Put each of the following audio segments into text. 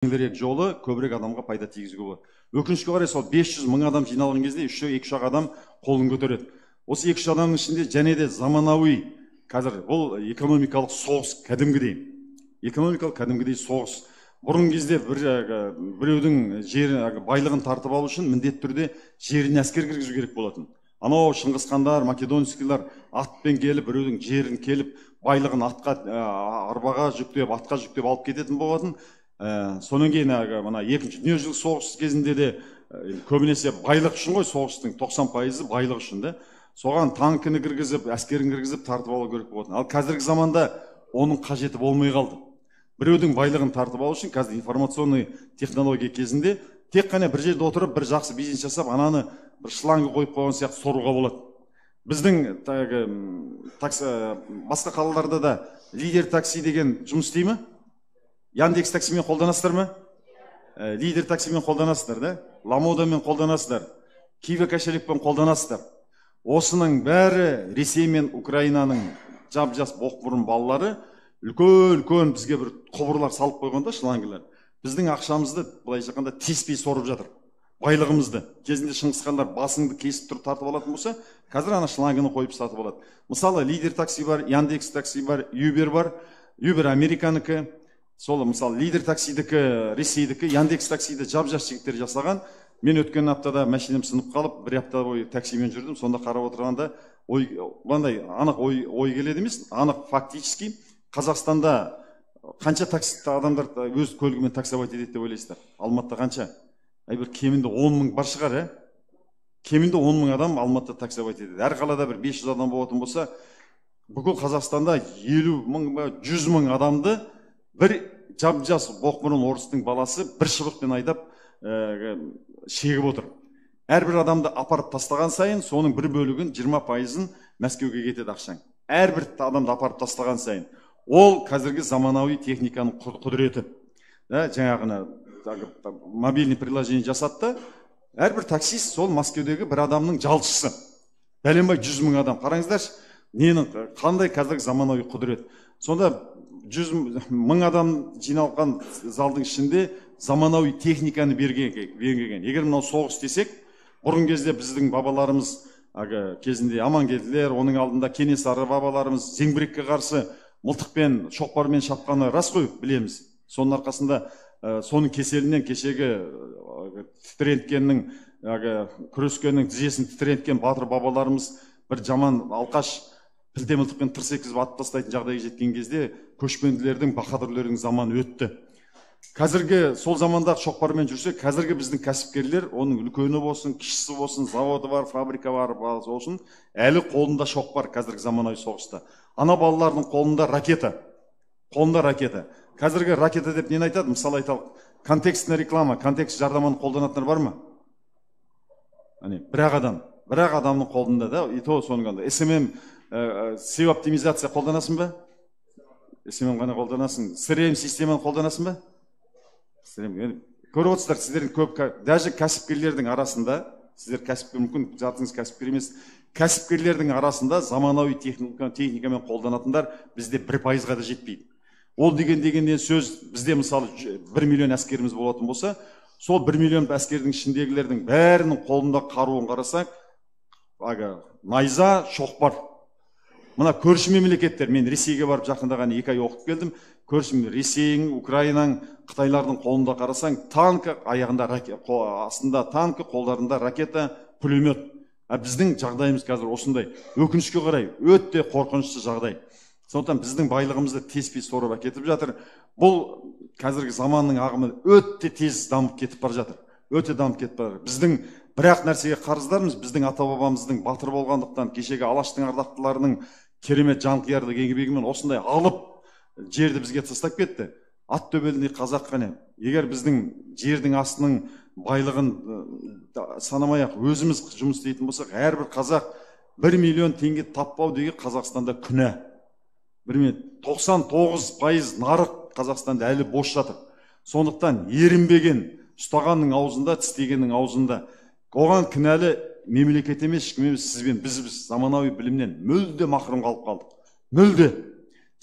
жеңілірек жолы көбірек адамға пайда тигізуге болады. Өкінішке қарай сол 500 мың адам жиналған кезде 2-3 адам қолын көтереді. Осы 2-3 адамның ішінде және де заманауи қазір бұл экономикалық соғыс кәдімгідей. Экономикалық кәдімгідей соғыс. Бұрын кезде біреудің байлығын тартып алу үшін міндетті түрде жеріне әскер кіргізу керек болатын. Анау Шыңғысхандар, Македонскийлар атпен келіп, біреудің жерін келіп, байлығын арбаға жүктеп, атқа жүктеп алып кететін болатын. Сонан кейін мына екінші дүниежүзілік соғыс кезінде де көбінесе байлық үшін ғой, соғыстың 90% байлық үшін де. Соған танкіні кіргізіп, әскерін кіргізіп тартып алу керек болатын. Ал қазіргі заманда оның қажеті болмай қалды. Біреудің байлығын тартып алу үшін қазір информационный технология кезінде тек қана бір жерде отырып, бір жақсы бизнес жасап, ананы бір шланғы қойып қойған сияқты соруға болады. Біздің басқа қалаларда да лидер такси деген жұмыс істей ме? Яндекс таксимен қолданасыздар ма? Лидер таксимен қолданасыздар, да? Ламодамен қолданасыздар. Киви кошелекпен қолданасыздар. Осының бәрі Ресей мен Украинаның жап-жас боқмұрын балалары үлкен бізге бір құбырлар салып қойғанда, шлангілер. Біздің ақшамызды былайша айтқанда теспей сорып жатыр. Байлығымызды. Кезінде Шыңғысхандар басыңды кесіп тұрып тартып алатын болса, қазір ана шлангыны қойып сатып алады. Мысалы, лидер такси бар, Яндекс такси бар, Uber бар. Uber Американыкі. Сол, мысалы, лидер таксидікі, Ресейдікі, Яндекс таксиді жап-жас жігіттер жасаған. Мен өткен аптада машинам сынып қалып, бір апта бойы таксимен жүрдім. Сонда қарап отырғанда, анық ой келеді емес, анық фактически Қазақстанда қанша таксиста адамдар өз көлігімен таксовать етеді деп ойлайсыздар? Алматыда қанша? Бір кемінде 10 мың бар шығар, Кемінде 10 мың адам Алматыда таксовать етеді. Әр қалада бір 500 адам болатын болса, бүкіл Қазақстанда 50 мың, 100 мың адамды бір жап-жас боқмұрын орыстың баласы бір шыбықпен айдап шегіп отыр. Әрбір адамды апарып тастаған сайын, соның бір бөлігін 20%-ын Мәскеуге кетеді ақшаң. Әрбір адамды апарып тастаған сайын. Ол қазіргі заманауи техниканың құдіреті. Жаңағына мобильный приложение жасатты. Әрбір таксист сол Мәскеудегі бір адамның жалшысы. Бәленбай 100 мың адам. Қараңыздаршы, қандай қазіргі заманауи құдірет. Сонда 100 мың адам жиналған залдың ішінде заманауи техниканы берген. Егер мынау соғыс десек, бұрын кезде біздің бабаларымыз кезінде Амангелділер, оның алдында Кенесары бабаларымыз зеңбірекке қарсы мылтықпен, шоқпармен шапқаны рас қой, білеміз. Соның арқасында соның кеселінен кешегі тітіренткеннің, күрескеннің тізесін тітіренткен батыр бабаларымыз бір жаман алқаш пілте мылтықпен тырс еткізіп атып тастайтын жағдайға жеткен кезде көшпенділердің, баһадүрлердің заманы өтті. Қазіргі сол замандағы шоқпармен жүрсе, қазіргі біздің кәсіпкерлер, оның үлкені болсын, кішісі болсын, заводы бар, фабрика бар болсын, әлі қолында шоқпар қазіргі заманауи соғыста. Ана балалардың қолында ракета. Қазіргі ракета деп нені айтады? Мысалы айталық, контекстіне реклама, контекст жарнаманы қолданатындар бар ма? Бірақ адамның қолында да, и то соңғанда. SMM, SEO оптимизация қолданасың ба? SMM ғана қолданасың. CRM системаны қолданасың ба? Көріп отырсыздар, сіздердің көп, даже кәсіпкерлердің арасында, сіздер кәсіпкер, мүмкін затыңыз кәсіпкер емес, кәсіпкерлердің арасында заманауи техникамен қолданатындар бізде 1%-ға да жетпейді. Ол дегеннен сөз, бізде мысалы 1 миллион әскеріміз болатын болса, сол 1 миллион әскердің ішіндегілердің бәрінің қолында қаруын қарасақ, найза, шоқпар. Мына көрші мемлекеттер, мен Ресейге барып жақында ғана 2 ай оқып келдім. Көрші Ресейдің, Украинаның, Қытайлардың қолында қарасаң, танкі, аяғында астында танкі, қолдарында ракета, пулемет. Біздің жағдайымыз қазір осындай. Өкінішке қарай, өте қорқынышты жағдай. Сондықтан біздің байлығымызды теспей сорып әкетіп жатыр. Бұл қазіргі заманның ағымы өте тез дамып кетіп бар жатыр. Біздің бір-ақ нәрсеге қарыздармыз, біздің ата-бабамыздың батыр болғандықтан, кешегі Алаштың ардақтыларының керемет жанқиярлық еңбегімен осындай алып жерді бізге тастап кетті. Ат төбеліндей қазақ қане. Егер біздің жердің астының байлығын санамай-ақ өзіміз жұмыс істейтін болсақ, әрбір қазақ 1 миллион теңге таппау деген Қазақстанда күнә. 99% нарық Қазақстанда әлі бос жатыр. Сондықтан ерінбеген, ұстағанның аузында, тістегеннің аузында. Оған кінәлі мемлекет емес, ешкім емес, сізбен біз заманауи білімнен мүлде мақұрым қалып қалдық. Мүлде.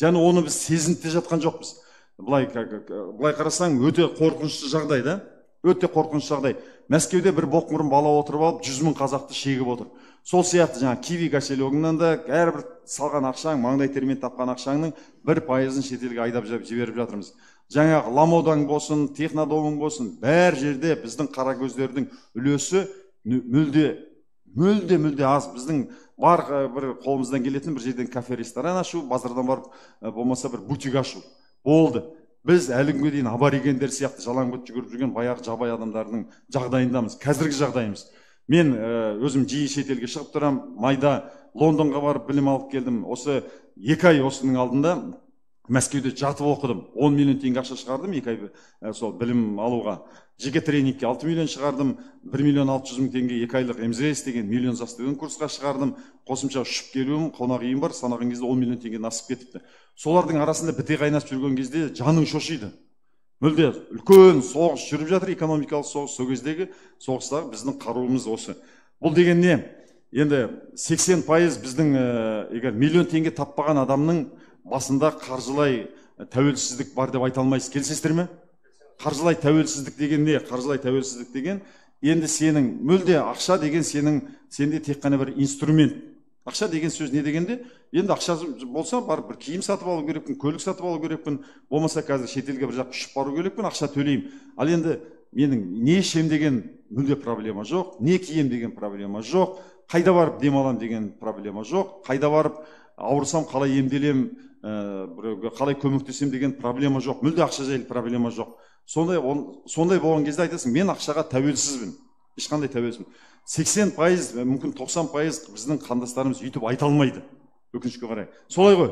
Және оны біз сезініп те жатқан жоқпыз. былай қарасаң өте қорқынышты жағдай да. Өте қорқынышты жағдай. Мәскеуде бір боқмұрын бала отырып алып 100 мың қазақты шегіп отыр. Сол сияқты жаңа киви кошелегіңнен де әрбір салған ақшаң, маңдай термен тапқан ақшаңның 1%-ын шетелге айдап жіберіп жатырмыз. Жаңағы ламодаң болсын, технодомың болсын, бәр жерде біздің қара көздердің үлесі мүлде аз. Біздің бар бір қолымыздан келетін бір жерден кафе, ресторан ашу, базардан барып болмаса бір бутик ашу. Болды. Біз әлі күнге дейін аборигендер сияқты жалаңбұт жүгіріп жүрген баяғы жабай адамдардың жағдайындамыз, қазіргі жағдайымыз. Мен өзім жиі шетелге шығып тұрам, майда Лондонға барып білім алып келдім. Осы 2 ай осының алдында Мәскеуде жатып оқыдым. 10 миллион теңге ақша шығардым 2 ай сол білім алуға. Жеке тренингке 6 миллион шығардым, 1 миллион 600 мың теңге 2 айлық МЗС деген миллион за студент курсқа шығардым. Қосымша ұшып келуім, қонақ үйім бар, санаған кезде 10 миллион теңге асып кетіпті. Солардың арасында біте қайнасып жүрген кезде жаның шошиды. Мүлде үлкен соғыс жүріп жатыр, экономикалық соғыс. Сол кездегі соғыстағы біздің қаруымыз осы. Бұл деген не? Енді 80% біздің егер миллион теңге таппаған адамның басында қаржылай тәуелсіздік бар деп айта алмайсыз. Келісесіздер ме? Қаржылай тәуелсіздік деген не? Қаржылай тәуелсіздік деген енді сенің мүлде ақша деген сенде тек қана бір инструмент. Ақша деген сөз не дегенде? Енді ақша болса барып бір киім сатып алу керекпін, көлік сатып алу керекпін, болмаса қазір шетелге бір жаққа ұшып бару керекпін, ақша төлеймін. Ал енді менің не ішем деген мүлде проблема жоқ, не кием деген проблема жоқ, қайда барып демалам деген проблема жоқ, қайда барып ауырсам қалай емделем, қалай көмектесем деген проблема жоқ, мүлде ақша жайлы проблема жоқ. Сондай болған кезде айтасың, мен ақшаға тәуелсізбін, ешқандай тәуелсізбін. 80%, мүмкін 90% біздің қандастарымыз үйтіп айта алмайды, өкінішке қарай. Солай ғой.